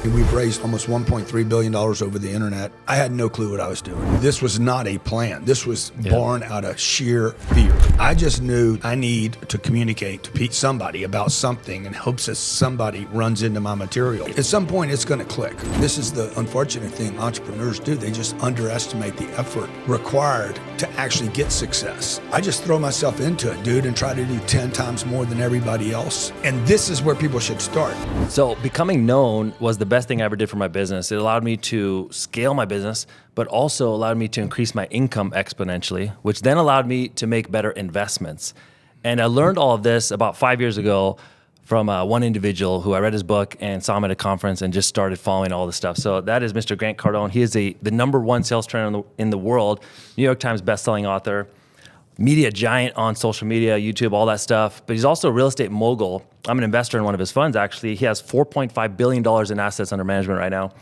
And we've raised almost $1.3 billion over the internet. I had no clue what I was doing. This was not a plan. This was born out of sheer fear. I just knew I need to communicate to somebody about something in hopes that somebody runs into my material. At some point, it's going to click. This is the unfortunate thing entrepreneurs do. They just underestimate the effort required to actually get success. I just throw myself into it, dude, and try to do 10 times more than everybody else. And this is where people should start. So becoming known was the best thing I ever did for my business. It allowed me to scale my business, but also allowed me to increase my income exponentially, which then allowed me to make better investments. And I learned all of this about 5 years ago from one individual who I read his book and saw him at a conference and just started following all this stuff. So that is Mr. Grant Cardone. He is the #1 sales trainer in the world, New York Times bestselling author, media giant on social media, YouTube, all that stuff. But he's also a real estate mogul. I'm an investor in one of his funds, actually. He has $4.5 billion in assets under management right now,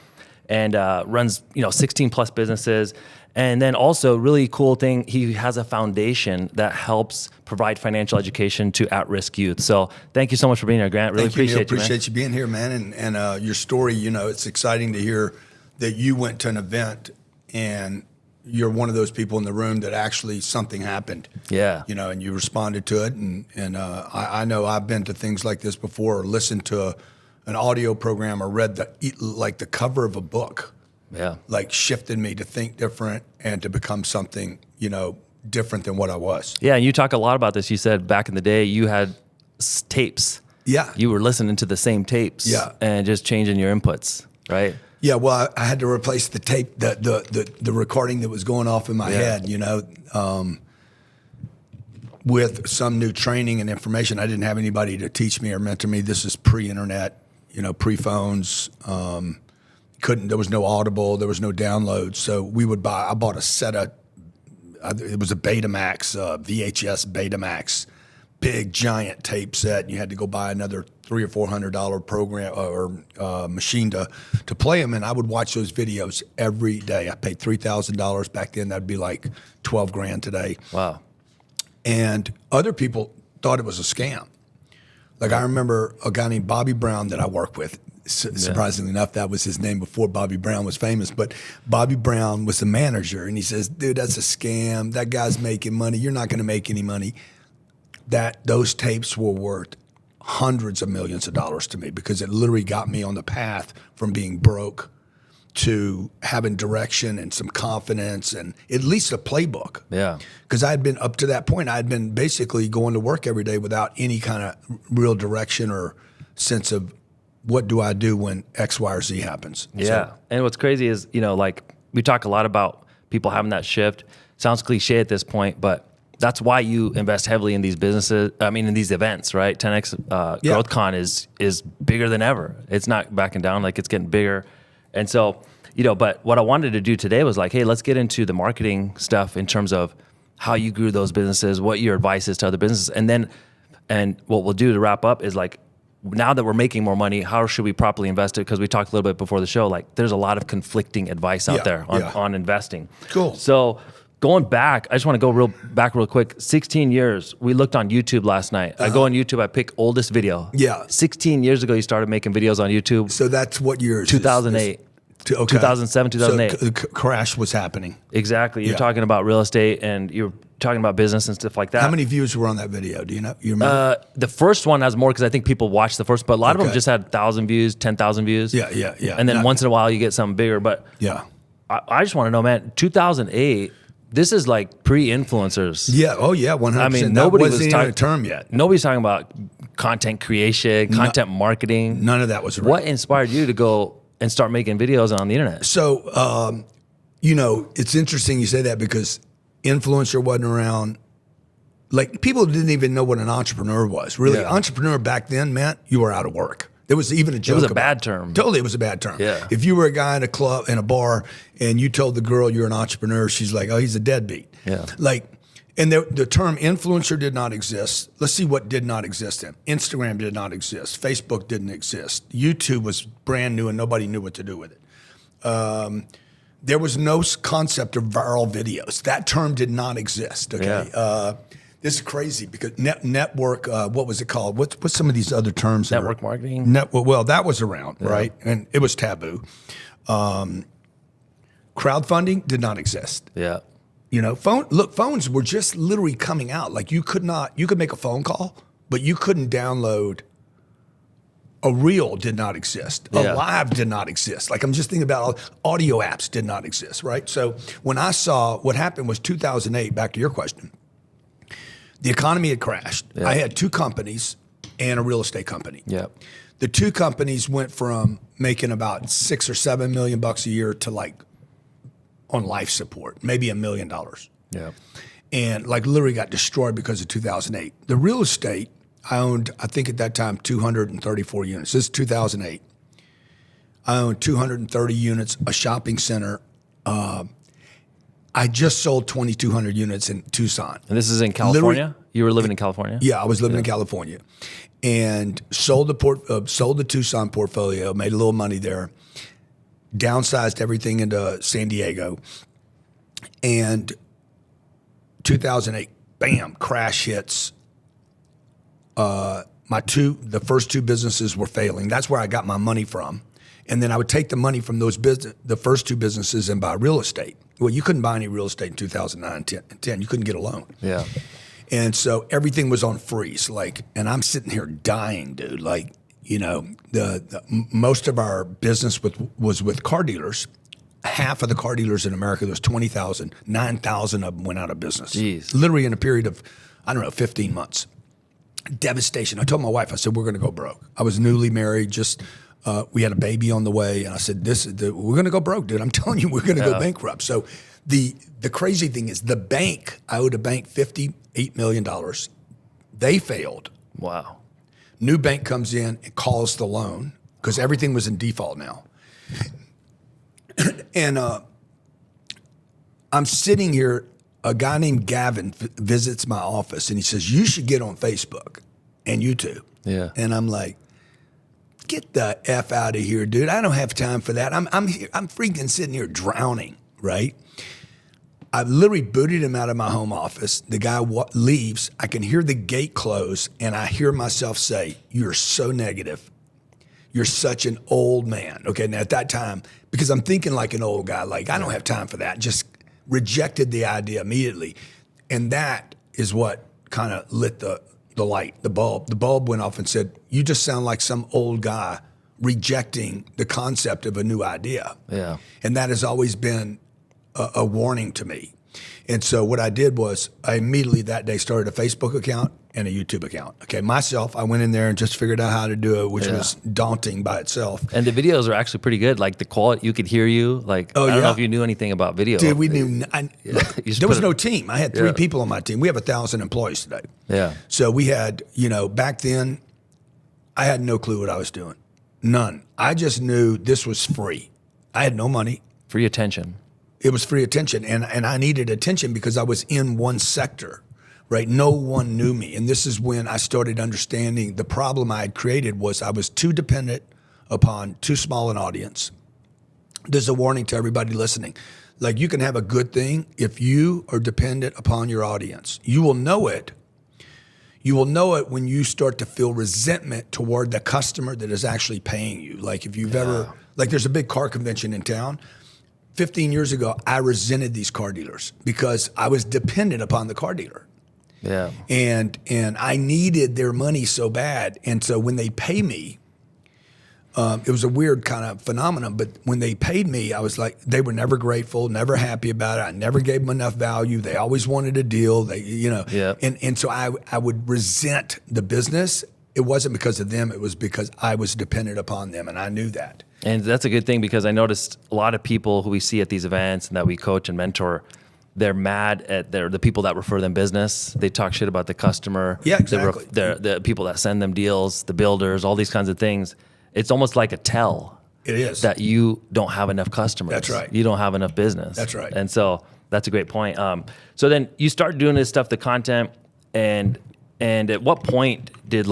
and runs 16 plus businesses. And then also, really cool thing, he has a foundation that helps provide financial education to at-risk youth. So thank you so much for being here, Grant. Really appreciate you, man. Appreciate you being here, man. And your story, it's exciting to hear that you went to an event and you're one of those people in the room that actually something happened. Yeah. And you responded to it. And I know I've been to things like this before, or listened to an audio program, or read the cover of a book. Yeah. Like shifted me to think different and to become something, different than what I was. Yeah, and you talk a lot about this. You said back in the day you had tapes. Yeah. You were listening to the same tapes. Yeah. And just changing your inputs, right? Yeah, well, I had to replace the tape, the recording that was going off in my head, with some new training and information. I didn't have anybody to teach me or mentor me. This is pre-internet, pre-phones. There was no Audible, there was no download. So I bought a set of, it was a Betamax, VHS Betamax, big giant tape set. And you had to go buy another $300 or $400 program or machine to play them. And I would watch those videos every day. I paid $3,000 back then. That'd be like 12 grand today. Wow. And other people thought it was a scam. Like I remember a guy named Bobby Brown that I work with. Surprisingly enough, that was his name before Bobby Brown was famous. But Bobby Brown was the manager, and he says, "Dude, that's a scam. That guy's making money. You're not going to make any money." Those tapes were worth hundreds of millions of dollars to me, because it literally got me on the path from being broke to having direction and some confidence and at least a playbook. Yeah. Because I had been, up to that point, I had been basically going to work every day without any kind of real direction or sense of what do I do when X, Y, or Z happens. Yeah. So, and what's crazy is, we talk a lot about people having that shift. Sounds cliche at this point, but that's why you invest heavily in these businesses. I mean, in these events, right? 10X GrowthCon is bigger than ever. It's not backing down, like it's getting bigger. And so, but what I wanted to do today was like, hey, let's get into the marketing stuff in terms of how you grew those businesses, what your advice is to other businesses. And what we'll do to wrap up is like, now that we're making more money, how should we properly invest it? Because we talked a little bit before the show, like there's a lot of conflicting advice out there on investing. Cool. So going back, I just want to go real quick. 16 years. We looked on YouTube last night. I go on YouTube, I pick oldest video. Yeah. 16 years ago, you started making videos on YouTube. So that's what year? 2008. 2007, 2008. So the crash was happening. Exactly. You're talking about real estate and you're talking about business and stuff like that. How many views were on that video? Do you know? You remember? The first one has more because I think people watched the first, but a lot of them just had 1,000 views, 10,000 views. Yeah. And then once in a while you get something bigger. But yeah, I just want to know, man, 2008, this is like pre-influencers. Yeah. Oh yeah. 100%. I mean, nobody was even a term yet. Nobody's talking about content creation, content marketing. None of that was around. What inspired you to go and start making videos on the internet? So, it's interesting you say that, because influencer wasn't around. Like, people didn't even know what an entrepreneur was. Really, entrepreneur back then meant you were out of work. There was even a joke. It was a bad term. Totally, it was a bad term. Yeah. If you were a guy in a club, in a bar, and you told the girl you're an entrepreneur, she's like, "Oh, he's a deadbeat." Yeah. And the term influencer did not exist. Let's see what did not exist then. Instagram did not exist. Facebook didn't exist. YouTube was brand new and nobody knew what to do with it. There was no concept of viral videos. That term did not exist, okay? Yeah. This is crazy because network. What was it called? What's some of these other terms? Network marketing. Well, that was around, right? And it was taboo. Crowdfunding did not exist. Yeah. You know, phones were just literally coming out. Like you could make a phone call, but you couldn't download. A reel did not exist. A live did not exist. Like I'm just thinking about audio apps did not exist, right? So when I saw what happened was 2008, back to your question, the economy had crashed. I had 2 companies and a real estate company. Yeah. The 2 companies went from making about $6 or $7 million bucks a year to like on life support, maybe $1 million. Yeah. And like literally got destroyed because of 2008. The real estate, I owned, I think at that time, 234 units. This is 2008. I owned 230 units, a shopping center. I just sold 2,200 units in Tucson. And this is in California? You were living in California? Yeah, I was living in California. And sold the Tucson portfolio, made a little money there, downsized everything into San Diego. And 2008, bam, crash hits. The first 2 businesses were failing. That's where I got my money from. And then I would take the money from the first 2 businesses and buy real estate. Well, you couldn't buy any real estate in 2009 and 10. You couldn't get a loan. Yeah. And so everything was on freeze. Like, and I'm sitting here dying, dude. Like, you know, most of our business was with car dealers. Half of the car dealers in America, there was 20,000, 9,000 of them went out of business. Jeez. Literally in a period of, 15 months. Devastation. I told my wife, I said, we're going to go broke. I was newly married, we had a baby on the way, and I said, we're going to go broke, dude. I'm telling you, we're going to go bankrupt. So the crazy thing is I owed a bank $58 million. They failed. Wow. New bank comes in and calls the loan because everything was in default now. And I'm sitting here, a guy named Gavin visits my office and he says, you should get on Facebook and YouTube. Yeah. And I'm like, get the F out of here, dude. I don't have time for that. I'm freaking sitting here drowning, right? I literally booted him out of my home office. The guy leaves. I can hear the gate close and I hear myself say, you're so negative. You're such an old man. Okay, now at that time, because I'm thinking like an old guy, like I don't have time for that. Just rejected the idea immediately. And that is what kind of lit the light, the bulb. The bulb went off and said, you just sound like some old guy rejecting the concept of a new idea. Yeah. And that has always been a warning to me. And so what I did was I immediately that day started a Facebook account and a YouTube account. Okay, myself, I went in there and just figured out how to do it, which was daunting by itself. And the videos are actually pretty good. Like the quality, you could hear you. Like, I don't know if you knew anything about video. Dude, we knew. There was no team. I had 3 people on my team. We have 1,000 employees today. Yeah. So we had, back then, I had no clue what I was doing. None. I just knew this was free. I had no money. Free attention. It was free attention. And I needed attention because I was in one sector. Right, no one knew me, and this is when I started understanding the problem I had created was I was too dependent upon too small an audience. There's a warning to everybody listening. Like you can have a good thing if you are dependent upon your audience. You will know it. You will know it when you start to feel resentment toward the customer that is actually paying you. Like if you've ever, like there's a big car convention in town. 15 years ago, I resented these car dealers because I was dependent upon the car dealer. Yeah. And I needed their money so bad. And so when they pay me, it was a weird kind of phenomenon, but when they paid me, I was like, they were never grateful, never happy about it. I never gave them enough value. They always wanted a deal. And so I would resent the business. It wasn't because of them. It was because I was dependent upon them. And I knew that. And that's a good thing because I noticed a lot of people who we see at these events and that we coach and mentor, they're mad at the people that refer them business. They talk shit about the customer. Yeah, exactly. The people that send them deals, the builders, all these kinds of things. It's almost like a tell. It is. That you don't have enough customers. That's right. You don't have enough business. That's right. And so that's a great point. So then you start doing this stuff, the content, and at what point did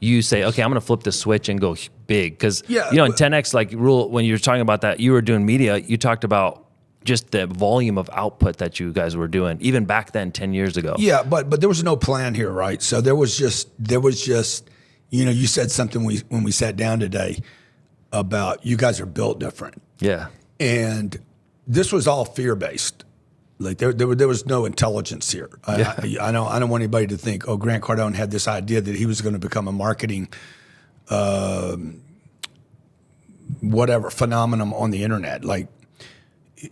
you say, okay, I'm going to flip the switch and go big? Because in 10X rule, when you're talking about that, you were doing media. You talked about just the volume of output that you guys were doing, even back then, 10 years ago. Yeah, but there was no plan here, right? So there was just, you said something when we sat down today about you guys are built different. Yeah. And this was all fear-based. Like there was no intelligence here. I don't want anybody to think, oh, Grant Cardone had this idea that he was going to become a marketing whatever phenomenon on the internet. Like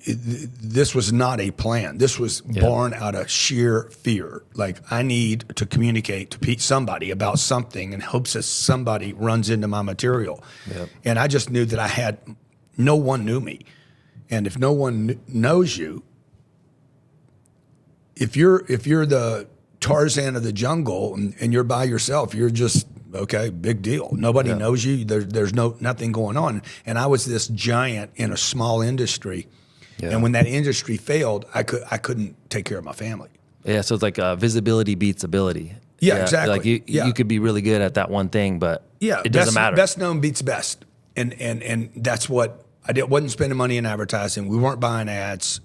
this was not a plan. This was born out of sheer fear. Like I need to communicate to somebody about something in hopes that somebody runs into my material. Yep. And I just knew that no one knew me. And if no one knows you, if you're the Tarzan of the jungle and you're by yourself, you're just, okay, big deal. Nobody knows you. There's nothing going on. And I was this giant in a small industry. Yeah. And when that industry failed, I couldn't take care of my family. Yeah, so it's like visibility beats ability. Yeah, exactly. Like you could be really good at that one thing, but it doesn't matter. Best known beats best. And that's what wasn't spending money in advertising. We weren't buying ads.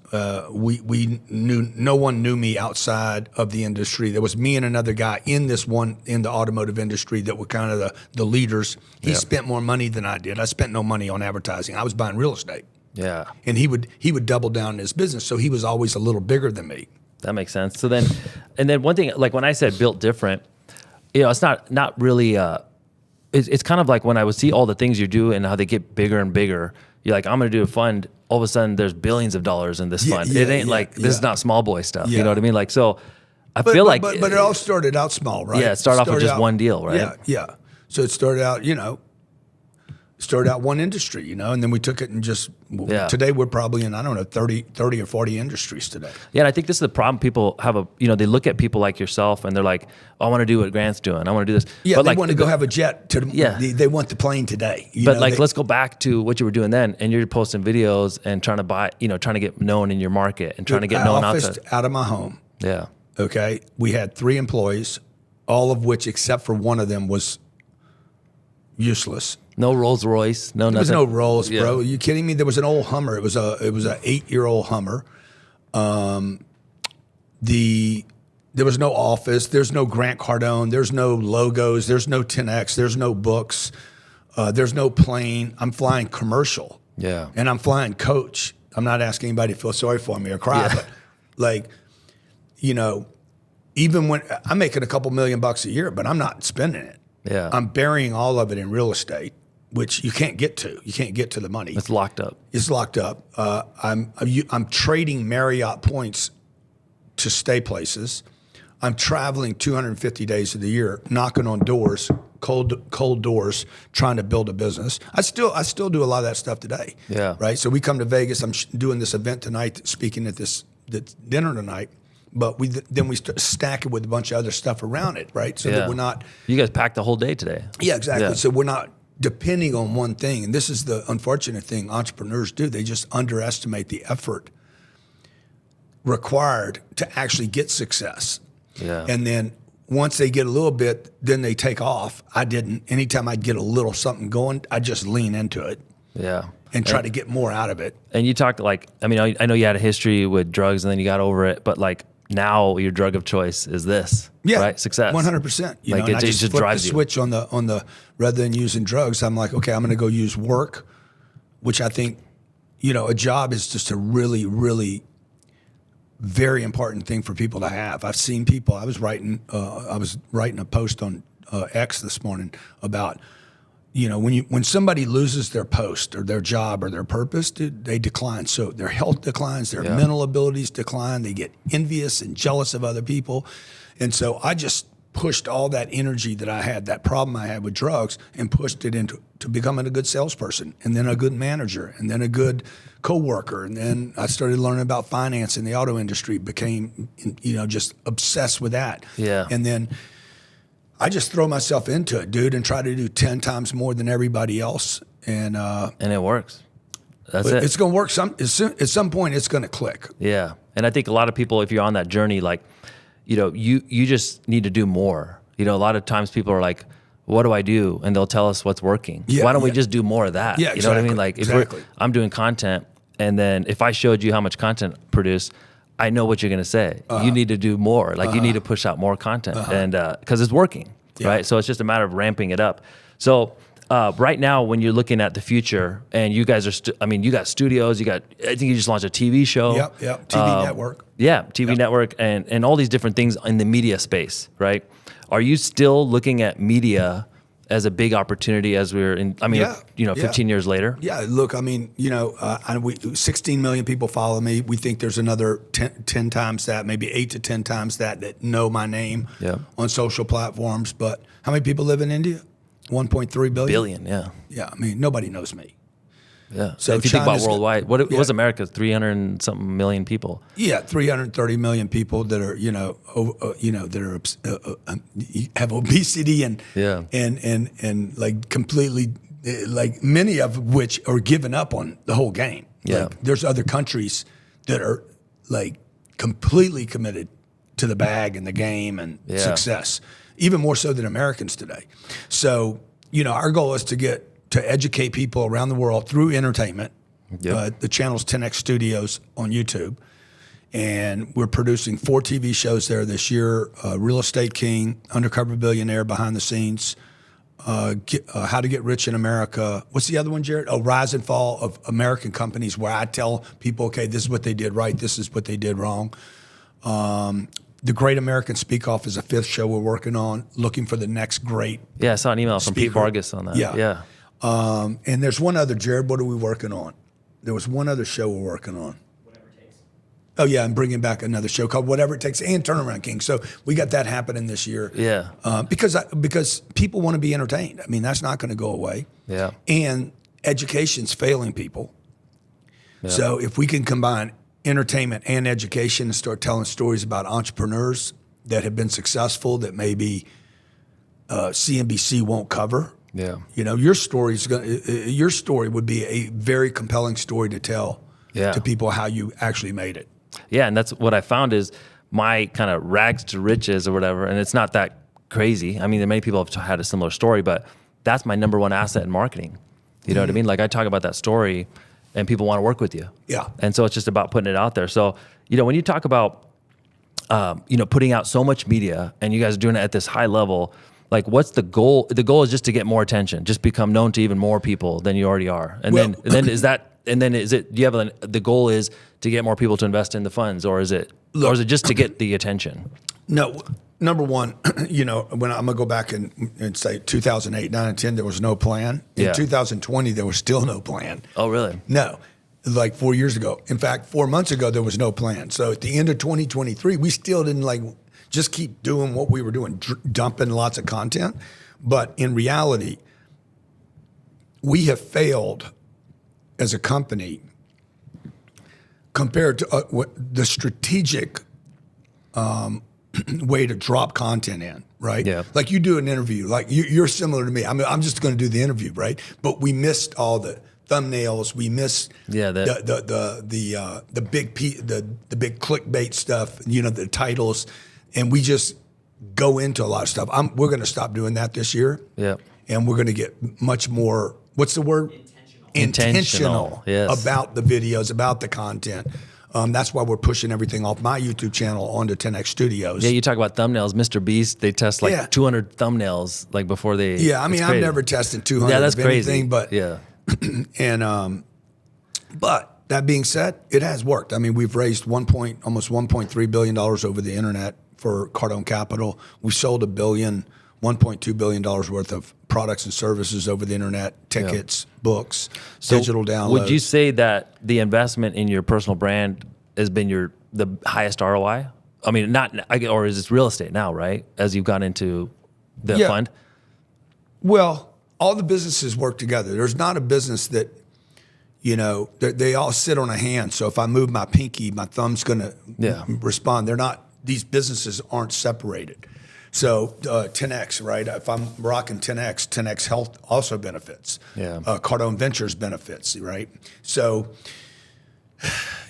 We knew no one knew me outside of the industry. There was me and another guy in the automotive industry that were kind of the leaders. He spent more money than I did. I spent no money on advertising. I was buying real estate. Yeah. And he would double down in his business, so he was always a little bigger than me. That makes sense. So then, and then one thing, like when I said built different, it's not really. It's kind of like when I would see all the things you do and how they get bigger and bigger. You're like, I'm going to do a fund. All of a sudden, there's billions of dollars in this fund. It ain't this is not small boy stuff. You know what I mean? Like, so I feel like. But it all started out small, right? Yeah, it started off with just one deal, right? Yeah. So it started out, one industry, and then we took it and just, today we're probably in, 30 or 40 industries today. Yeah, and I think this is the problem. People have they look at people like yourself and they're like, oh, I want to do what Grant's doing. I want to do this. Yeah, but they want to go have a jet. They want the plane today. Let's go back to what you were doing then, and you're posting videos and trying to get known in your market and trying to get known outside. Out of my home. Yeah. Okay. We had 3 employees, all of which, except for one of them, was useless. No Rolls Royce, no nothing. There was no Rolls, bro. Are you kidding me? There was an old Hummer. It was a 8-year-old Hummer. There was no office. There's no Grant Cardone. There's no logos. There's no 10X. There's no books. There's no plane. I'm flying commercial. Yeah. And I'm flying coach. I'm not asking anybody to feel sorry for me or cry, but even when I'm making a couple $1 million a year, but I'm not spending it. Yeah. I'm burying all of it in real estate, which you can't get to. You can't get to the money. It's locked up. It's locked up. I'm trading Marriott points to stay places. I'm traveling 250 days of the year, knocking on doors, cold doors, trying to build a business. I still do a lot of that stuff today. Yeah. Right. So we come to Vegas. I'm doing this event tonight, speaking at this dinner tonight. But we stack it with a bunch of other stuff around it, right? So that we're not. You guys packed the whole day today. Yeah, exactly. Yeah. So we're not depending on one thing. And this is the unfortunate thing entrepreneurs do. They just underestimate the effort required to actually get success. Yeah. And then once they get a little bit, then they take off. I didn't. Anytime I'd get a little something going, I'd just lean into it. Yeah. And try to get more out of it. And you talked I know you had a history with drugs and then you got over it, but now your drug of choice is this, right? Success. 100%. It just drives you. Switch on the rather than using drugs, I'm like, okay, I'm going to go use work, which I think, a job is just a really, really very important thing for people to have. I've seen people. I was writing a post on X this morning about, when somebody loses their post or their job or their purpose, dude, they decline. So their health declines, their mental abilities decline. They get envious and jealous of other people. And so I just pushed all that energy that I had, that problem I had with drugs, and pushed it into becoming a good salesperson, and then a good manager, and then a good coworker. And then I started learning about finance in the auto industry, became, just obsessed with that. Yeah. And then I just throw myself into it, dude, and try to do 10 times more than everybody else. And it works. That's it. It's going to work. At some point, it's going to click. Yeah. And I think a lot of people, if you're on that journey, you just need to do more. A lot of times people are like, what do I do? And they'll tell us what's working. Yeah, Why don't we just do more of that? Yeah, you know what I mean? Exactly. I'm doing content And then if I showed you how much content I produce, I know what you're going to say. You need to do more. Like you need to push out more content, and because it's working, right? So it's just a matter of ramping it up. So right now, when you're looking at the future, and you guys are, you got studios, I think you just launched a TV show. Yep. TV network. Yeah, TV network, and all these different things in the media space, right? Are you still looking at media as a big opportunity as we're in, 15 years later? Yeah, look, 16 million people follow me. We think there's another 10 times that, maybe 8 to 10 times that know my name on social platforms. But how many people live in India? 1.3 billion? Yeah. Yeah, nobody knows me. Yeah. So if you think about worldwide, what was America? 300 and something million people. Yeah, 330 million people that are, have obesity and like completely, like many of which are giving up on the whole game. Yeah. Like, there's other countries that are like completely committed to the bag and the game and success, even more so than Americans today. So, our goal is to educate people around the world through entertainment. The channel's 10X Studios on YouTube. And we're producing 4 TV shows there this year. Real Estate King, Undercover Billionaire, Behind the Scenes, How to Get Rich in America. What's the other one, Jared? Oh, Rise and Fall of American Companies, where I tell people, okay, this is what they did right, this is what they did wrong. The Great American Speak Off is a 5th show we're working on, looking for the next great I saw an email from Pete Vargas on that. Yeah. And there's one other, Jared, what are we working on? There was one other show we're working on. Whatever it takes. Oh, yeah, and bringing back another show called Whatever It Takes, and Turnaround King. So we got that happening this year. Yeah. Because people want to be entertained. That's not going to go away. Yeah. And education's failing people. Yeah. So if we can combine entertainment and education and start telling stories about entrepreneurs that have been successful that maybe CNBC won't cover. Yeah. Your story would be a very compelling story to tell to people how you actually made it. Yeah, and that's what I found is my kind of rags to riches or whatever, and it's not that crazy. Many people have had a similar story, but that's my number one asset in marketing. You know what I mean? Like I talk about that story and people want to work with you. Yeah. And so it's just about putting it out there. So, when you talk about, putting out so much media and you guys are doing it at this high level, like what's the goal? The goal is just to get more attention, just become known to even more people than you already are. And then is it, do you have the goal is to get more people to invest in the funds, or is it just to get the attention? No, number one, when I'm going to go back and say 2008, 9, and 10, there was no plan. In 2020, there was still no plan. Oh, really? No, like 4 years ago. In fact, 4 months ago, there was no plan. So at the end of 2023, we still didn't just keep doing what we were doing, dumping lots of content. But in reality, we have failed as a company compared to the strategic way to drop content in, right? Yeah. Like you do an interview, like you're similar to me. I'm just going to do the interview, right? But we missed all the thumbnails. We missed the big clickbait stuff. The titles, and we just go into a lot of stuff. We're going to stop doing that this year. Yeah. And we're going to get much more. What's the word? Intentional yes. About the videos, about the content. That's why we're pushing everything off my YouTube channel onto 10X Studios. Yeah, you talk about thumbnals. Mr. Beast, they test 200 thumbnails before they. Yeah, I've never tested 200. Yeah, that's of anything, crazy. But yeah, and but that being said, it has worked. We've raised almost $1.3 billion over the internet for Cardone Capital. We sold $1.2 billion worth of products and services over the internet, tickets, books, digital downloads. Would you say that the investment in your personal brand has been the highest ROI? Or is this real estate now, right? As you've gone into the fund? Well, all the businesses work together. There's not a business that, they all sit on a hand. So if I move my pinky, my thumb's going to respond. These businesses aren't separated. So 10X, right? If I'm rocking 10X Health also benefits. Yeah. Cardone Ventures benefits, right? So,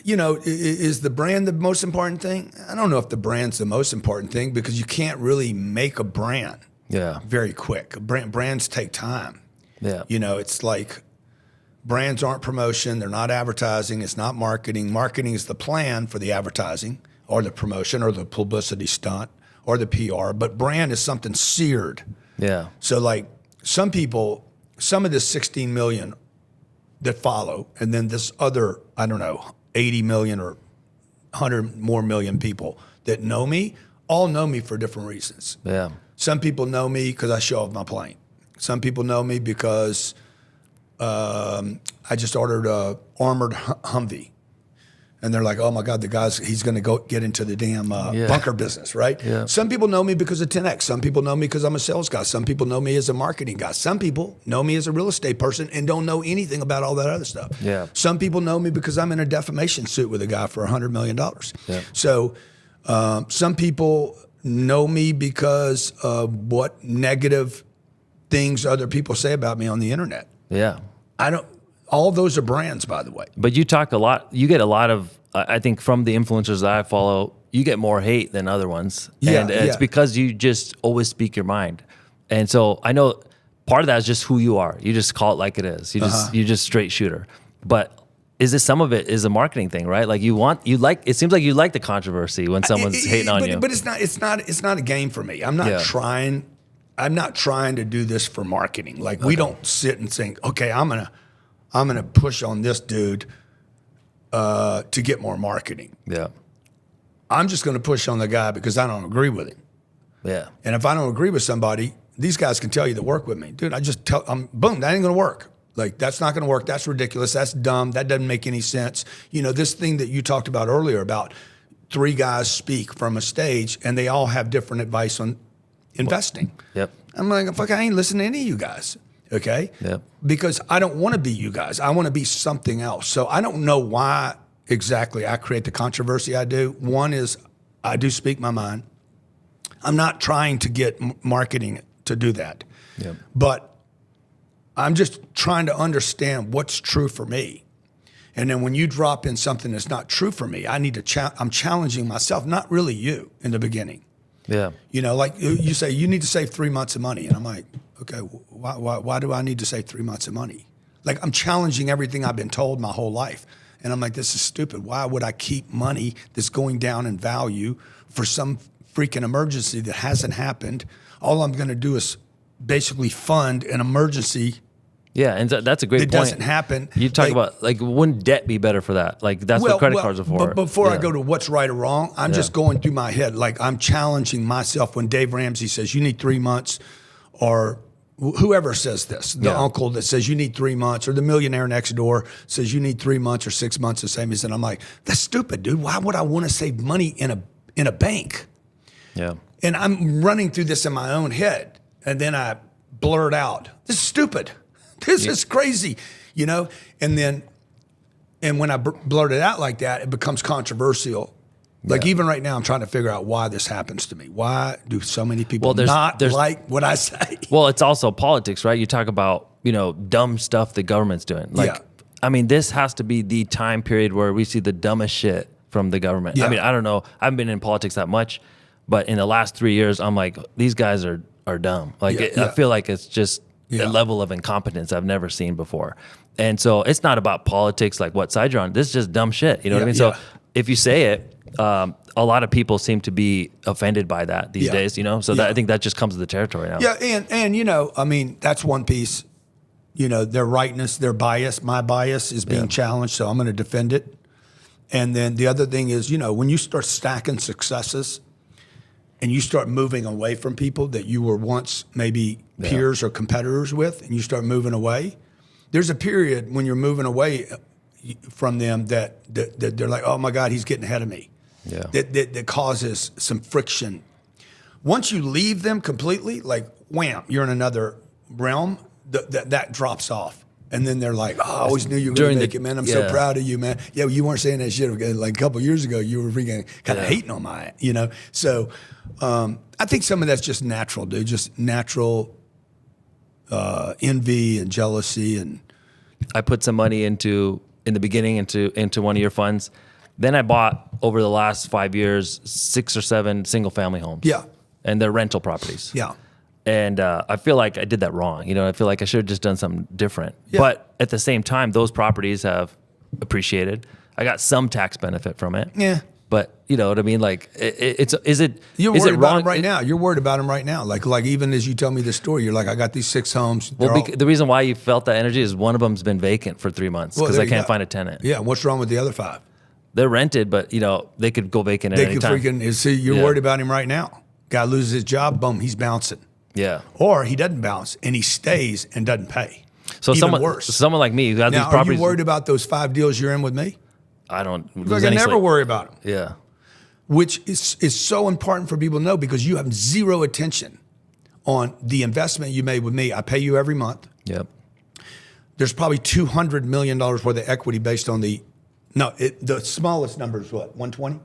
is the brand the most important thing? I don't know if the brand's the most important thing because you can't really make a brand very quick. Brands take time. Yeah. It's like Brands aren't promotion. They're not advertising. It's not marketing. Marketing is the plan for the advertising or the promotion or the publicity stunt or the PR. But brand is something seared. Yeah. So like some people, some of this 16 million that follow, and then this other, I don't know, 80 million or 100 more million people that know me, all know me for different reasons. Yeah. Some people know me because I show off my plane. Some people know me because I just ordered a armored Humvee. And they're like, oh my God, he's going to go get into the damn bunker business, right? Yeah. Some people know me because of 10X. Some people know me because I'm a sales guy. Some people know me as a marketing guy. Some people know me as a real estate person and don't know anything about all that other stuff. Yeah. Some people know me because I'm in a defamation suit with a guy for $100 million. Yeah. So some people know me because of what negative things other people say about me on the internet. Yeah. All those are brands, by the way. But you talk a lot, you get a lot of, I think from the influencers that I follow, you get more hate than other ones. Yeah, and it's because you just always speak your mind. And so I know part of that is just who you are. You just call it like it is. You just straight shooter. But is this some of it is a marketing thing, right? Like it seems like you like the controversy when someone's hating on you. But it's not a game for me. I'm not trying to do this for marketing. Like we don't sit and think, okay, I'm gonna push on this dude to get more marketing. Yeah. I'm just gonna push on the guy because I don't agree with him. Yeah. And if I don't agree with somebody, these guys can tell you to work with me. Dude, boom, that ain't gonna work. Like, that's not gonna work. That's ridiculous. That's dumb. That doesn't make any sense. You know, this thing that you talked about earlier about 3 guys speak from a stage and they all have different advice on investing. Yep. I'm like, fuck, I ain't listening to any of you guys. Okay? Yep. Because I don't want to be you guys. I want to be something else. So I don't know why exactly I create the controversy I do. One is I do speak my mind. I'm not trying to get marketing to do that. Yep. But I'm just trying to understand what's true for me. And then when you drop in something that's not true for me, I'm challenging myself, not really you in the beginning. Yeah. You know, like you say, you need to save 3 months of money. And I'm like, okay, why do I need to save 3 months of money? Like, I'm challenging everything I've been told my whole life. And I'm like, this is stupid. Why would I keep money that's going down in value for some freaking emergency that hasn't happened? All I'm going to do is basically fund an emergency. Yeah, and that's a great point. It doesn't happen. You talk about, like, wouldn't debt be better for that? Like, that's what credit cards are for. But before I go to what's right or wrong, I'm just going through my head. Like, I'm challenging myself when Dave Ramsey says, you need 3 months, or whoever says this, the uncle that says you need 3 months, or the millionaire next door says you need 3 months or 6 months of savings. And I'm like, that's stupid, dude. Why would I want to save money in a bank? Yeah. And I'm running through this in my own head. And then I blurt out, this is stupid. This is crazy, you know? And when I blurt it out like that, it becomes controversial. Like, even right now, I'm trying to figure out why this happens to me. Why do so many people not like what I say? Well, it's also politics, right? You talk about, dumb stuff the government's doing. Like, I mean, this has to be the time period where we see the dumbest shit from the government. Yeah. I mean, I don't know. I haven't been in politics that much, but in the last 3 years, I'm like, these guys are dumb. Like, I feel like it's just a level of incompetence I've never seen before. And so it's not about politics, like what side you're on. This is just dumb shit. You know what I mean? So if you say it, a lot of people seem to be offended by that these days, So I think that just comes with the territory now. Yeah, and I mean, that's one piece. Their rightness, their bias, my bias is being challenged, so I'm going to defend it. And then the other thing is, when you start stacking successes and you start moving away from people that you were once maybe peers or competitors with, and you start moving away, there's a period when you're moving away from them that they're like, oh my God, he's getting ahead of me. Yeah. That causes some friction. Once you leave them completely, like wham, you're in another realm, that drops off. And then they're like, oh, I always knew you were going to make it, man. I'm so proud of you, man. Yeah, you weren't saying that shit like a couple of years ago. You were freaking kind of hating on my, So I think some of that's just natural, dude. Just natural envy and jealousy. And I put some money in the beginning into one of your funds. Then I bought over the last 5 years 6 or 7 single family homes. Yeah. And they're rental properties. Yeah. And I feel like I did that wrong. I feel like I should have just done something different. Yeah. But at the same time, those properties have appreciated. I got some tax benefit from it. Yeah. But you know what I mean? Like, You're worried about them right now. You're worried about them right now. Like even as you tell me the story, you're like, I got these 6 homes. Well, the reason why you felt that energy is one of them's been vacant for 3 months because I can't find a tenant. Yeah. What's wrong with the other 5? They're rented, but they could go vacant at any time. You're worried about him right now. Guy loses his job, boom, he's bouncing. Yeah. Or he doesn't bounce and he stays and doesn't pay. So Even worse. Someone like me who has these Now, properties. are you worried about those 5 deals you're in with me? I don't. Like I never worry about them. Yeah. Which is so important for people to know because you have zero attention on the investment you made with me. I pay you every month. Yep. There's probably $200 million worth of equity based on the smallest number is what, 120?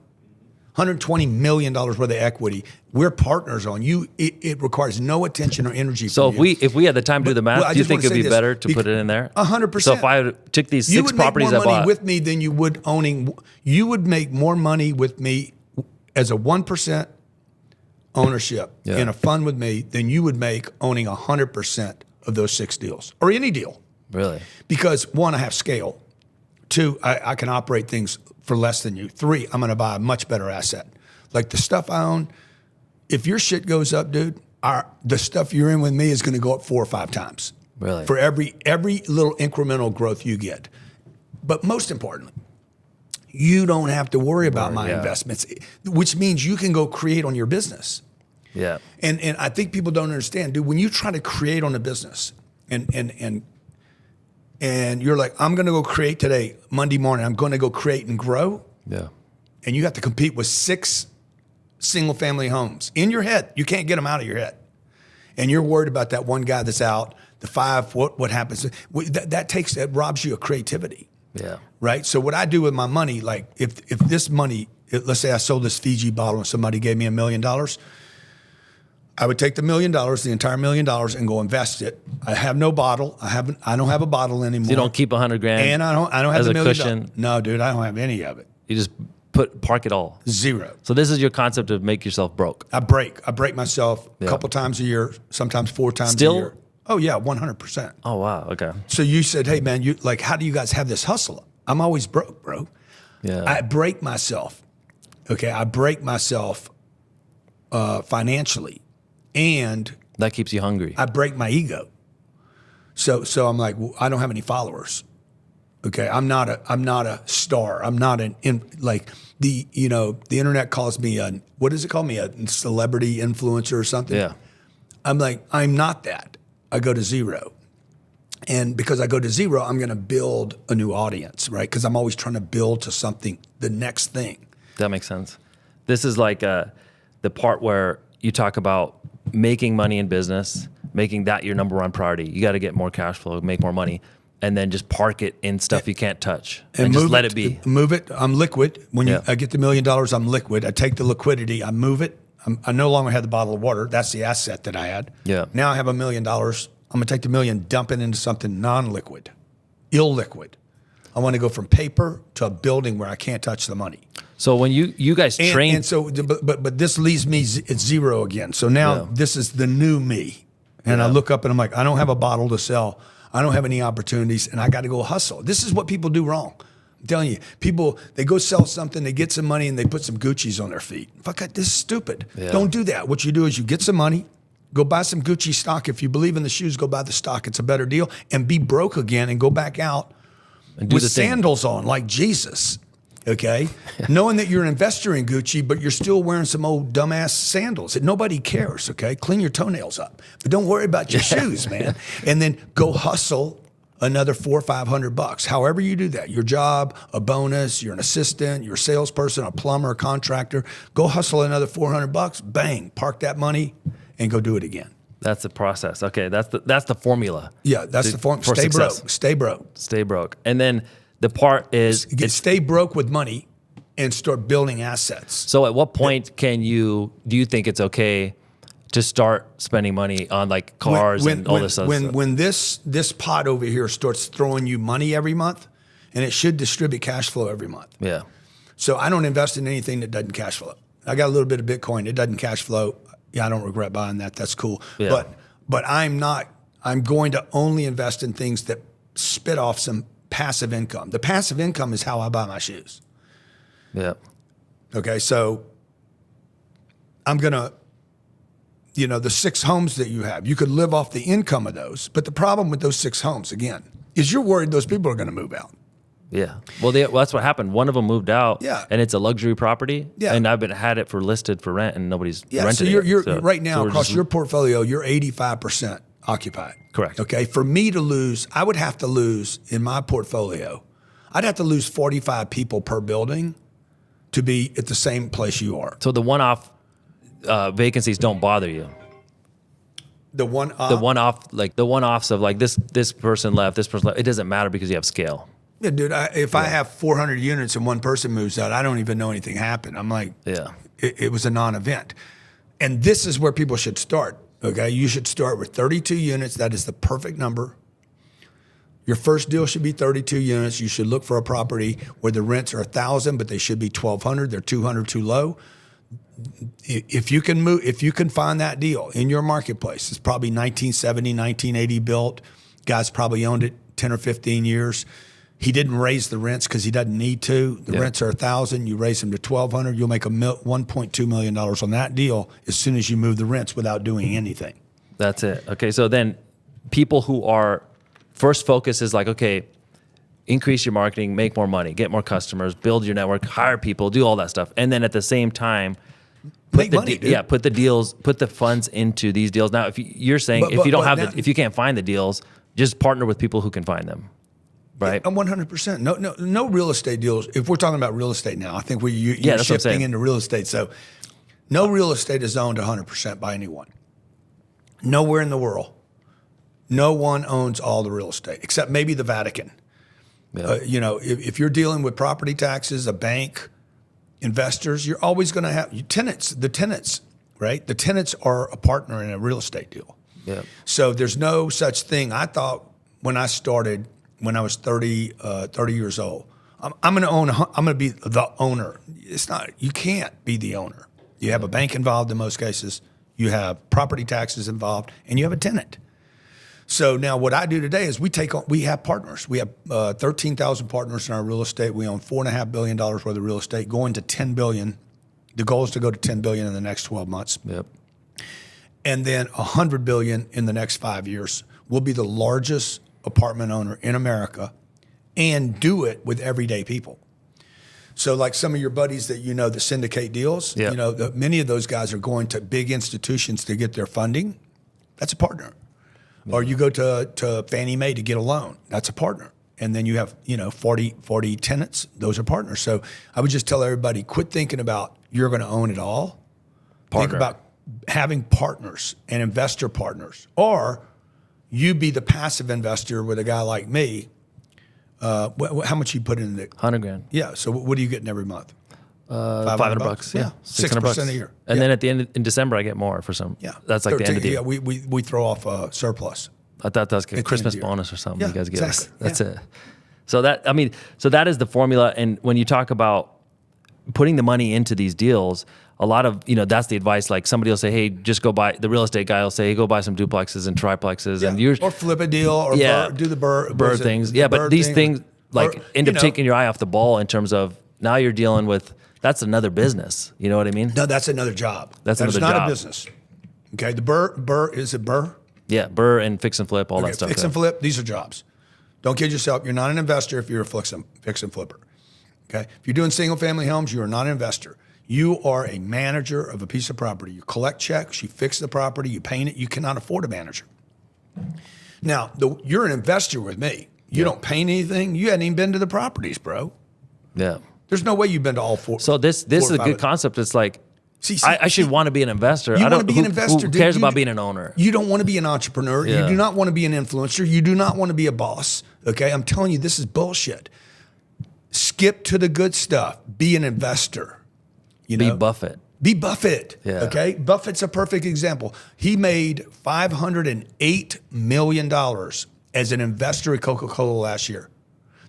$120 million worth of equity. We're partners on you. It requires no attention or energy. So from if we had the time to do the math, do you think it'd be better to put it in there? 100%. So if I took these 6 properties I bought, you would make more money with me than you would owning. You would make more money with me as a 1% ownership in a fund with me than you would make owning 100% of those 6 deals or any deal. Really? Because 1, I have scale. 2, I can operate things for less than you. 3, I'm going to buy a much better asset. Like the stuff I own, if your shit goes up, dude, the stuff you're in with me is going to go up 4 or 5 times. Really? For every little incremental growth you get. But most importantly, you don't have to worry about my investments, which means you can go create on your business. Yeah. And I think people don't understand, dude, when you try to create on a business and you're like, I'm going to go create today, Monday morning, I'm going to go create and grow. Yeah. And you have to compete with 6 single family homes in your head. You can't get them out of your head. And you're worried about that one guy that's out, the 5, what happens? That robs you of creativity. Yeah. Right. So what I do with my money, like if this money, let's say I sold this Fiji bottle and somebody gave me $1 million, I would take the $1 million, the entire $1 million, and go invest it. I have no bottle. I don't have a bottle anymore. So you don't keep $100,000, and I don't have as the a $1 million. cushion. No, dude, I don't have any of it. You just park it all. 0. So this is your concept of make yourself broke. I break myself a couple times a year, sometimes 4 times a year. Oh yeah, 100%. Oh wow. Okay. So you said, hey man, how do you guys have this hustle? I'm always broke, bro. Yeah. I break myself. Okay, I break myself financially, and that keeps you hungry. I break my ego. So I'm like, well, I don't have any followers. Okay, I'm not a star. I'm not the internet calls me what does it call me, a celebrity influencer or something? Yeah. I'm like, I'm not that. I go to 0. And because I go to 0, I'm going to build a new audience, right? Because I'm always trying to build to something, the next thing. That makes sense. This is like the part where you talk about making money in business, making that your number 1 priority. You got to get more cash flow, make more money, and then just park it in stuff you can't touch and just let it be. Move it. I'm liquid. When I get the $1 million, I'm liquid. I take the liquidity, I move it. I no longer have the bottle of water. That's the asset that I had. Yeah. Now I have $1 million. I'm going to take the $1 million, dump it into something non-liquid, illiquid. I want to go from paper to a building where I can't touch the money. So when you guys train, and so, but this leaves me at 0 again. So now this is the new me, and I look up and I'm like, I don't have a bottle to sell. I don't have any opportunities, and I got to go hustle. This is what people do wrong. I'm telling you, people, they go sell something, they get some money, and they put some Gucci's on their feet. Fuck it, this is stupid. Yeah. Don't do that. What you do is you get some money, go buy some Gucci stock. If you believe in the shoes, go buy the stock. It's a better deal. And be broke again and go back out and with sandals on like Jesus, okay? Knowing that you're an investor in Gucci, but you're still wearing some old dumbass sandals. Nobody cares, okay? Clean your toenails up. But don't worry about your shoes, man. And then go hustle another $400 or $500. However you do that, your job, a bonus, you're an assistant, you're a salesperson, a plumber, a contractor, go hustle another $400, bang, park that money and go do it again. That's the process. Okay, that's the formula. Yeah, that's the formula. Stay broke. Stay broke. Stay broke. And then the part is stay broke with money and start building assets. So at what point do you think it's okay to start spending money on like cars and all this other stuff? When this pot over here starts throwing you money every month, and it should distribute cash flow every month. Yeah. So I don't invest in anything that doesn't cash flow. I got a little bit of Bitcoin. It doesn't cash flow. Yeah, I don't regret buying that. That's cool. Yeah. But I'm going to only invest in things that spit off some passive income. The passive income is how I buy my shoes. Yeah. Okay, so I'm going to, the 6 homes that you have, you could live off the income of those. But the problem with those 6 homes, again, is you're worried those people are going to move out. Yeah. Well, that's what happened. One of them moved out. Yeah. And it's a luxury property. Yeah. And I've had it listed for rent, and nobody's rented so it. So right now across your portfolio, you're 85% occupied. Correct. Okay. For me to lose, I would have to lose in my portfolio, I'd have to lose 45 people per building to be at the same place you are. So the one-off vacancies don't bother you. The one-off? The one-offs of like this person left, this person left. It doesn't matter because you have scale. Yeah, dude, if I have 400 units and one person moves out, I don't even know anything happened. I'm like, Yeah. It was a non-event. And this is where people should start, okay? You should start with 32 units. That is the perfect number. Your first deal should be 32 units. You should look for a property where the rents are 1,000, but they should be 1,200. They're 200 too low. If you can find that deal in your marketplace, it's probably 1970, 1980 built. Guy's probably owned it 10 or 15 years. He didn't raise the rents because he doesn't need to. The rents are 1,000. You raise them to 1,200. You'll make $1.2 million on that deal as soon as you move the rents without doing anything. That's it. Okay, so then people who are first focus is like, okay, increase your marketing, make more money, get more customers, build your network, hire people, do all that stuff, and then at the same time, Make money, dude. put the funds into these deals. Now, if you're saying if you can't find the deals, just partner with people who can find them. Right. 100%. No real estate deals. If we're talking about real estate now, I think you're that's shifting into real estate. So no real estate is owned 100% by anyone. Nowhere in the world. No one owns all the real estate except maybe the Vatican. Yeah. If you're dealing with property taxes, a bank, investors, you're always going to have tenants. The tenants, right? The tenants are a partner in a real estate deal. Yeah. So there's no such thing. I thought when I started, when I was 30 years old, I'm going to be the owner. It's not, you can't be the owner. You have a bank involved in most cases. You have property taxes involved, and you have a tenant. So now what I do today is we have partners. We have 13,000 partners in our real estate. We own $4.5 billion worth of real estate, going to $10 billion. The goal is to go to $10 billion in the next 12 months. Yep. And then $100 billion in the next 5 years. We'll be the largest apartment owner in America and do it with everyday people. So like some of your buddies that that syndicate deals, many of those guys are going to big institutions to get their funding. That's a partner. Or you go to Fannie Mae to get a loan. That's a partner. And then you have, 40 tenants. Those are partners. So I would just tell everybody, quit thinking about you're going to own it all. Partner. Think about having partners and investor partners. Or you be the passive investor with a guy like me. How much you put in the $100,000. Yeah. So what are you getting every month? $500. Yeah. $600 a year. And then at the end in December, I get more for some. Yeah. That's like 13, the end of the year. Yeah. We throw off a surplus. I thought that was a At Christmas the end of the year. bonus or something Yeah, you guys get. exactly. That's it. So that is the formula. And when you talk about putting the money into these deals, a lot of, that's the advice. Like somebody will say, hey, just go buy, the real estate guy will say, hey, go buy some duplexes and triplexes. Yeah. And you're, or flip a deal or do the bird things. Yeah. But these things end up taking your eye off the ball in terms of now you're dealing with, that's another business. You know what I mean? No, that's another job. That's not job. a business. Okay. The Burr, is it Burr? Yeah. Burr and fix and flip, all that stuff. Fix and flip, these are jobs. Don't kid yourself. You're not an investor if you're a fix and flipper. Okay. If you're doing single family homes, you are not an investor. You are a manager of a piece of property. You collect checks, you fix the property, you paint it. You cannot afford a manager. Now, you're an investor with me. You don't paint anything. You hadn't even been to the properties, bro. Yeah. There's no way you've been to all four. So this is a good concept. It's like, I should want to be an investor. You want to be an investor. Who cares about being an owner? You don't want to be an entrepreneur. Yeah. You do not want to be an influencer. You do not want to be a boss. Okay, I'm telling you, this is bullshit. Skip to the good stuff. Be an investor. Be Buffett. Be Buffett. Yeah. Okay, Buffett's a perfect example. He made $508 million as an investor at Coca-Cola last year.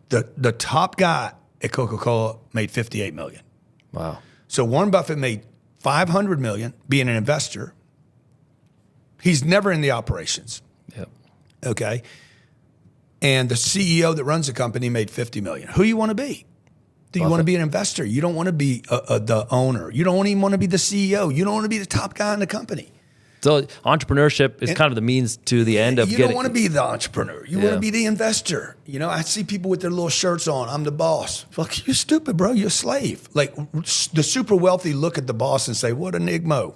The top guy at Coca-Cola made $58 million. Wow. So Warren Buffett made $500 million being an investor, He's never in the operations. Yep. Okay. And the CEO that runs the company made $50 million. Who you want to be? Do you want to be an investor? You don't want to be the owner. You don't even want to be the CEO. You don't want to be the top guy in the company. So entrepreneurship is kind of the means to the end of You getting. don't want to be the entrepreneur. You want to be the investor. You know, I see people with their little shirts on. I'm the boss. Fuck, you're stupid, bro. You're a slave. Like the super wealthy look at the boss and say, "What an igmo."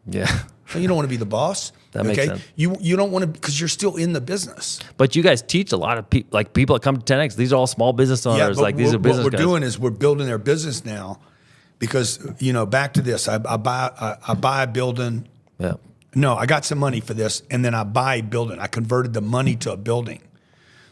Yeah. So you don't want to be the boss. That makes sense. You don't want to, because you're still in the business. But you guys teach a lot of people, like people that come to 10X. These are all small business owners. Like these are business What we're guys. doing is we're building their business now, because back to this. I buy a building. Yeah. No, I got some money for this, and then I buy a building. I converted the money to a building.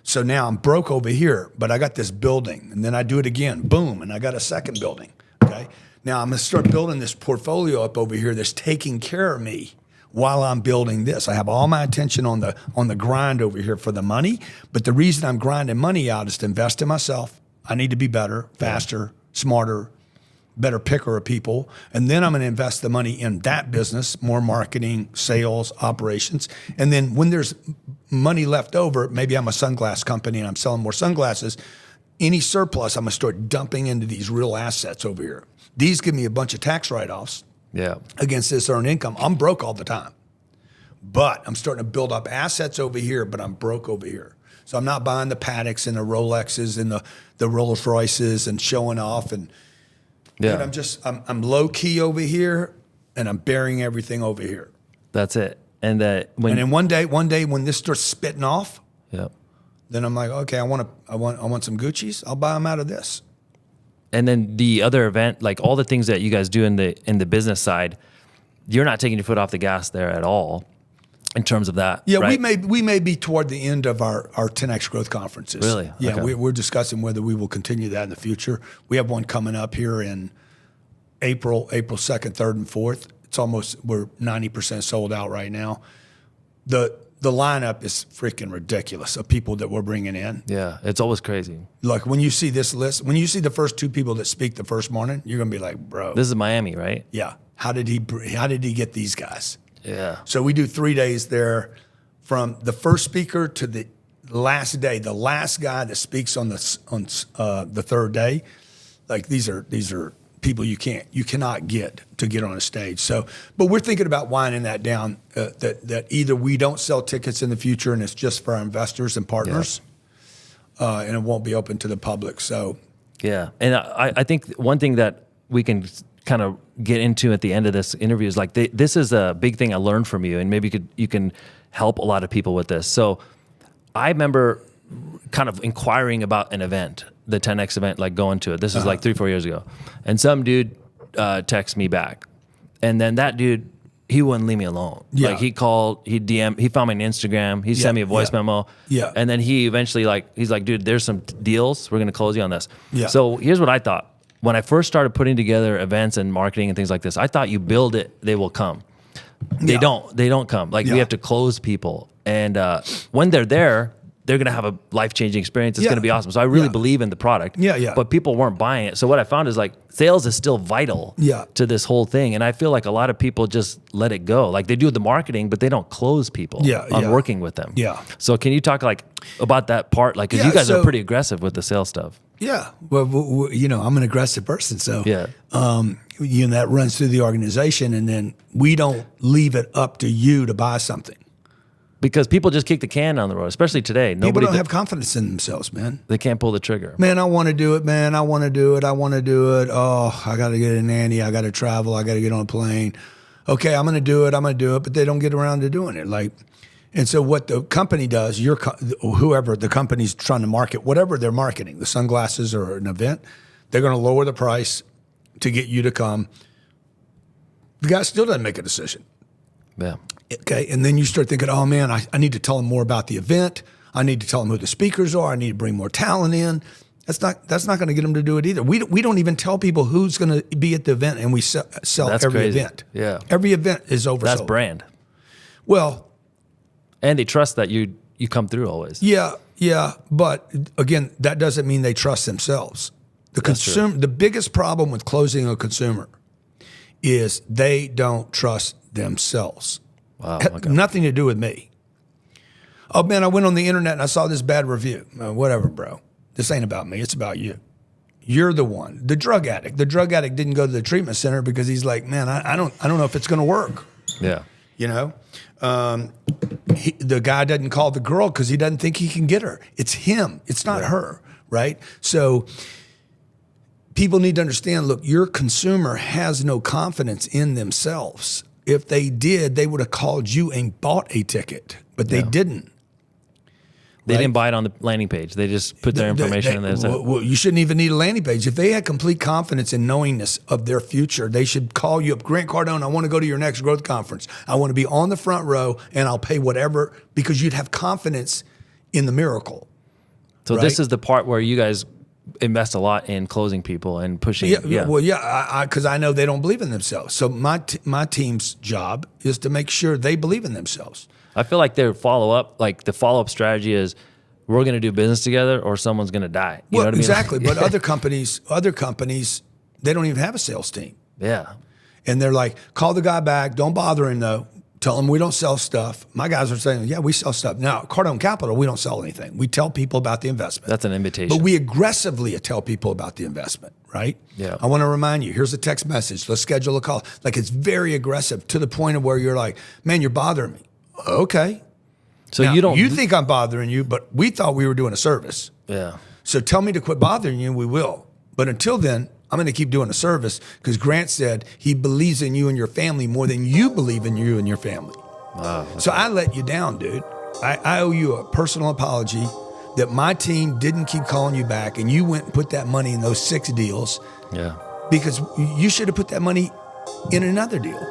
So now I'm broke over here, but I got this building, and then I do it again. Boom, and I got a second building. Okay. Now I'm gonna start building this portfolio up over here that's taking care of me while I'm building this. I have all my attention on the grind over here for the money, but the reason I'm grinding money out is to invest in myself. I need to be better, faster, smarter, better picker of people. And then I'm going to invest the money in that business, more marketing, sales, operations. And then when there's money left over, maybe I'm a sunglass company and I'm selling more sunglasses. Any surplus, I'm going to start dumping into these real assets over here. These give me a bunch of tax write-offs. Yeah. Against this earned income. I'm broke all the time. But I'm starting to build up assets over here, but I'm broke over here. So I'm not buying the Patek's and the Rolexes and the Rolls Royces and showing off. And Yeah. I'm low key over here, and I'm burying everything over here. That's it. And that And then one day when this starts spitting off, yeah. then I'm like, okay, I want some Gucci's. I'll buy them out of this. And then the other event, like all the things that you guys do in the business side, you're not taking your foot off the gas there at all in terms of that. Yeah, right? we may be toward the end of our 10X growth conferences. Really? Yeah, Okay. we're discussing whether we will continue that in the future. We have one coming up here in April 2nd, 3rd, and 4th. We're 90% sold out right now. The lineup is freaking ridiculous of people that we're bringing in. Yeah, it's always crazy. Like when you see this list, when you see the first two people that speak the first morning, you're gonna be like, bro. This is Miami, right? Yeah. How did he get these guys? Yeah. So we do 3 days there, from the first speaker to the last day. The last guy that speaks on the third day, like these are people you cannot get on a stage. So, but we're thinking about winding that down. That either we don't sell tickets in the future and it's just for our investors and partners, and it won't be open to the public. So, Yeah. And I think one thing that we can kind of get into at the end of this interview is like, this is a big thing I learned from you, and maybe you can help a lot of people with this. So I remember kind of inquiring about an event, the 10X event, like going to it. This is like 3-4 years ago. And some dude texted me back. And then that dude, he wouldn't leave me alone. Yeah. Like he called, he DM'd, he found me on Instagram, he sent me a voice memo. Yeah. And then he eventually he's like, dude, there's some deals. We're going to close you on this. Yeah. So here's what I thought. When I first started putting together events and marketing and things like this, I thought you build it, they will come. They don't come. Like we have to close people. And when they're there, they're going to have a life-changing experience. It's going to be awesome. So I really believe in the product. Yeah. But people weren't buying it. So what I found is like sales is still vital to this whole thing. And I feel like a lot of people just let it go. Like they do the marketing, but they don't close people on working with them. Yeah. So can you talk like about that part? Like, because you guys are pretty aggressive with the sales stuff. Yeah. Well, I'm an aggressive person. So, Yeah. That runs through the organization, and then we don't leave it up to you to buy something. Because people just kick the can down the road, especially today. People don't have confidence in themselves, man. They can't pull the trigger. Man, I want to do it, man. I want to do it. Oh, I got to get a nanny. I got to travel. I got to get on a plane. Okay, I'm going to do it. But they don't get around to doing it. And so what the company does, whoever the company's trying to market, whatever they're marketing, the sunglasses or an event, they're going to lower the price to get you to come. The guy still doesn't make a decision. Yeah. Okay, and then you start thinking, oh man, I need to tell them more about the event. I need to tell them who the speakers are. I need to bring more talent in. That's not going to get them to do it either. We don't even tell people who's going to be at the event, and we sell That's every crazy. event. Yeah. Every event is oversold. That's brand. Well, and they trust that you come through always. yeah, but again, that doesn't mean they trust themselves. The biggest problem with closing a consumer is they don't trust themselves. Wow. Had Okay. nothing to do with me. Oh man, I went on the internet and I saw this bad review. Whatever, bro. This ain't about me. It's about you. You're the one. The drug addict. The drug addict didn't go to the treatment center because he's like, man, I don't know if it's going to work. Yeah. You know, the guy doesn't call the girl because he doesn't think he can get her. It's him. It's not her, right? So people need to understand, look, your consumer has no confidence in themselves. If they did, they would have called you and bought a ticket, but they didn't. They Right? didn't buy it on the landing page. They just put their information in there. Well, you shouldn't even need a landing page. If they had complete confidence in knowingness of their future, they should call you up. Grant Cardone, I want to go to your next growth conference. I want to be on the front row and I'll pay whatever, because you'd have confidence in the miracle. So right? this is the part where you guys invest a lot in closing people and pushing. Because I know they don't believe in themselves. So my team's job is to make sure they believe in themselves. I feel like their the follow-up strategy is, we're going to do business together or someone's going to die. You know what I mean? Exactly. But other companies, they don't even have a sales team. Yeah. And they're like, call the guy back. Don't bother him though. Tell him we don't sell stuff. My guys are saying, yeah, we sell stuff. Now, Cardone Capital, we don't sell anything. We tell people about the investment. That's an invitation. But we aggressively tell people about the investment, right? Yeah. I want to remind you, here's a text message. Let's schedule a call. Like, it's very aggressive to the point of where you're like, man, you're bothering me. Okay. So Now, you don't. You think I'm bothering you, but we thought we were doing a service. Yeah. So tell me to quit bothering you, and we will. But until then, I'm going to keep doing a service, because Grant said he believes in you and your family more than you believe in you and your family. Wow. So I let you down, dude. I owe you a personal apology that my team didn't keep calling you back, and you went and put that money in those 6 deals, Yeah. because you should have put that money in another deal.